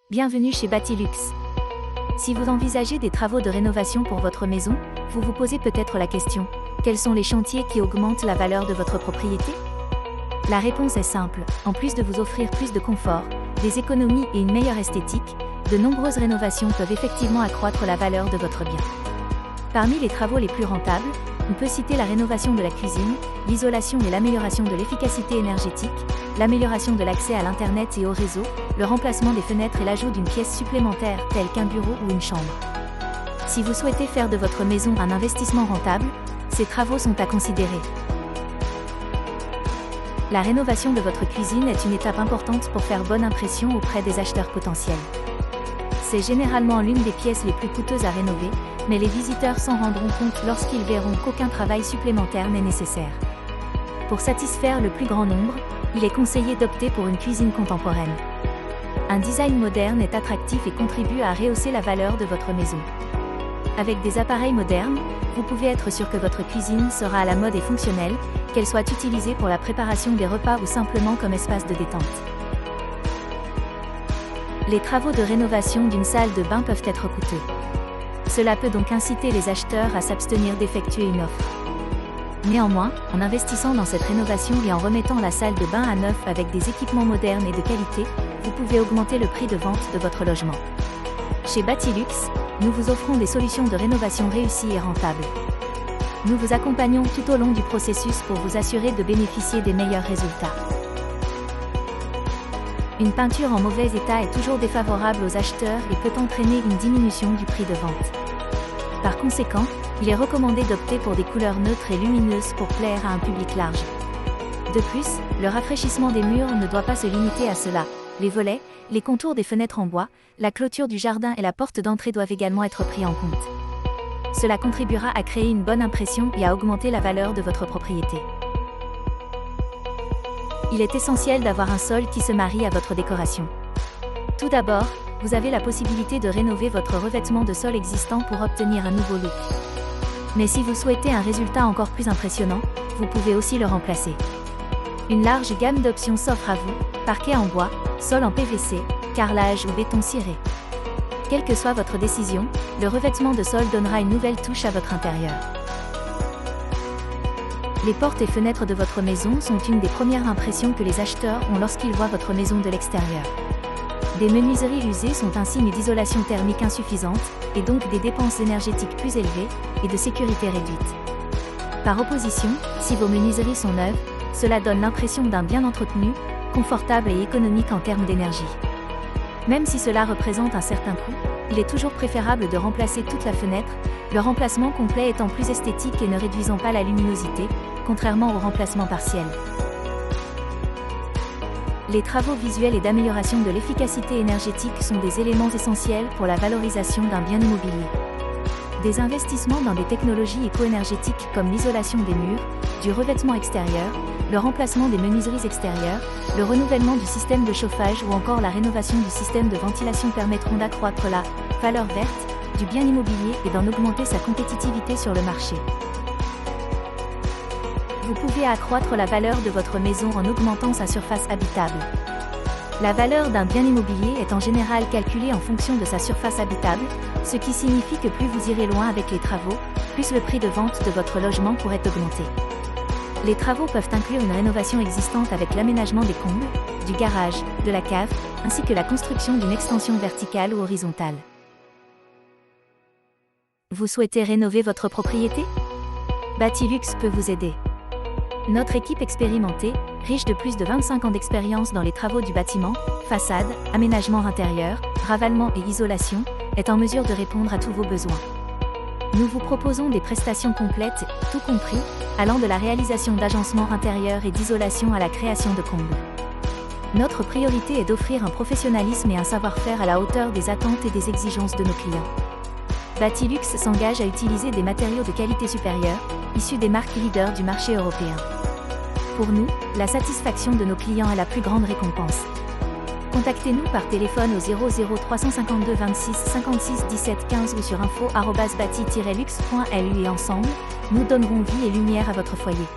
Bienvenue chez Batilux. Si vous envisagez des travaux de rénovation pour votre maison, vous vous posez peut-être la question, quels sont les chantiers qui augmentent la valeur de votre propriété? La réponse est simple, en plus de vous offrir plus de confort, des économies et une meilleure esthétique, de nombreuses rénovations peuvent effectivement accroître la valeur de votre bien. Parmi les travaux les plus rentables, on peut citer la rénovation de la cuisine, l'isolation et l'amélioration de l'efficacité énergétique, l'amélioration de l'accès à l'Internet et au réseau, le remplacement des fenêtres et l'ajout d'une pièce supplémentaire telle qu'un bureau ou une chambre. Si vous souhaitez faire de votre maison un investissement rentable, ces travaux sont à considérer. La rénovation de votre cuisine est une étape importante pour faire bonne impression auprès des acheteurs potentiels. C'est généralement l'une des pièces les plus coûteuses à rénover, mais les visiteurs s'en rendront compte lorsqu'ils verront qu'aucun travail supplémentaire n'est nécessaire. Pour satisfaire le plus grand nombre, il est conseillé d'opter pour une cuisine contemporaine. Un design moderne est attractif et contribue à rehausser la valeur de votre maison. Avec des appareils modernes, vous pouvez être sûr que votre cuisine sera à la mode et fonctionnelle, qu'elle soit utilisée pour la préparation des repas ou simplement comme espace de détente. Les travaux de rénovation d'une salle de bain peuvent être coûteux. Cela peut donc inciter les acheteurs à s'abstenir d'effectuer une offre. Néanmoins, en investissant dans cette rénovation et en remettant la salle de bain à neuf avec des équipements modernes et de qualité, vous pouvez augmenter le prix de vente de votre logement. Chez Batilux, nous vous offrons des solutions de rénovation réussies et rentables. Nous vous accompagnons tout au long du processus pour vous assurer de bénéficier des meilleurs résultats. Une peinture en mauvais état est toujours défavorable aux acheteurs et peut entraîner une diminution du prix de vente. Par conséquent, il est recommandé d'opter pour des couleurs neutres et lumineuses pour plaire à un public large. De plus, le rafraîchissement des murs ne doit pas se limiter à cela. Les volets, les contours des fenêtres en bois, la clôture du jardin et la porte d'entrée doivent également être pris en compte. Cela contribuera à créer une bonne impression et à augmenter la valeur de votre propriété. Il est essentiel d'avoir un sol qui se marie à votre décoration. Tout d'abord, vous avez la possibilité de rénover votre revêtement de sol existant pour obtenir un nouveau look. Mais si vous souhaitez un résultat encore plus impressionnant, vous pouvez aussi le remplacer. Une large gamme d'options s'offre à vous, parquet en bois, sol en PVC, carrelage ou béton ciré. Quelle que soit votre décision, le revêtement de sol donnera une nouvelle touche à votre intérieur. Les portes et fenêtres de votre maison sont une des premières impressions que les acheteurs ont lorsqu'ils voient votre maison de l'extérieur. Des menuiseries usées sont un signe d'isolation thermique insuffisante, et donc des dépenses énergétiques plus élevées, et de sécurité réduite. Par opposition, si vos menuiseries sont neuves, cela donne l'impression d'un bien entretenu, confortable et économique en termes d'énergie. Même si cela représente un certain coût, il est toujours préférable de remplacer toute la fenêtre, le remplacement complet étant plus esthétique et ne réduisant pas la luminosité, contrairement au remplacement partiel. Les travaux visuels et d'amélioration de l'efficacité énergétique sont des éléments essentiels pour la valorisation d'un bien immobilier. Des investissements dans des technologies éco-énergétiques comme l'isolation des murs, du revêtement extérieur, le remplacement des menuiseries extérieures, le renouvellement du système de chauffage ou encore la rénovation du système de ventilation permettront d'accroître la valeur verte du bien immobilier et d'en augmenter sa compétitivité sur le marché. Vous pouvez accroître la valeur de votre maison en augmentant sa surface habitable. La valeur d'un bien immobilier est en général calculée en fonction de sa surface habitable, ce qui signifie que plus vous irez loin avec les travaux, plus le prix de vente de votre logement pourrait augmenter. Les travaux peuvent inclure une rénovation existante avec l'aménagement des combles, du garage, de la cave, ainsi que la construction d'une extension verticale ou horizontale. Vous souhaitez rénover votre propriété? Batilux peut vous aider. Notre équipe expérimentée, riche de plus de 25 ans d'expérience dans les travaux du bâtiment, façade, aménagement intérieur, ravalement et isolation, est en mesure de répondre à tous vos besoins. Nous vous proposons des prestations complètes, tout compris, allant de la réalisation d'agencements intérieurs et d'isolation à la création de combles. Notre priorité est d'offrir un professionnalisme et un savoir-faire à la hauteur des attentes et des exigences de nos clients. Batilux s'engage à utiliser des matériaux de qualité supérieure, issus des marques leaders du marché européen. Pour nous, la satisfaction de nos clients est la plus grande récompense. Contactez-nous par téléphone au 00 352 26 56 17 15 ou sur info@bati-lux.lu et ensemble, nous donnerons vie et lumière à votre foyer.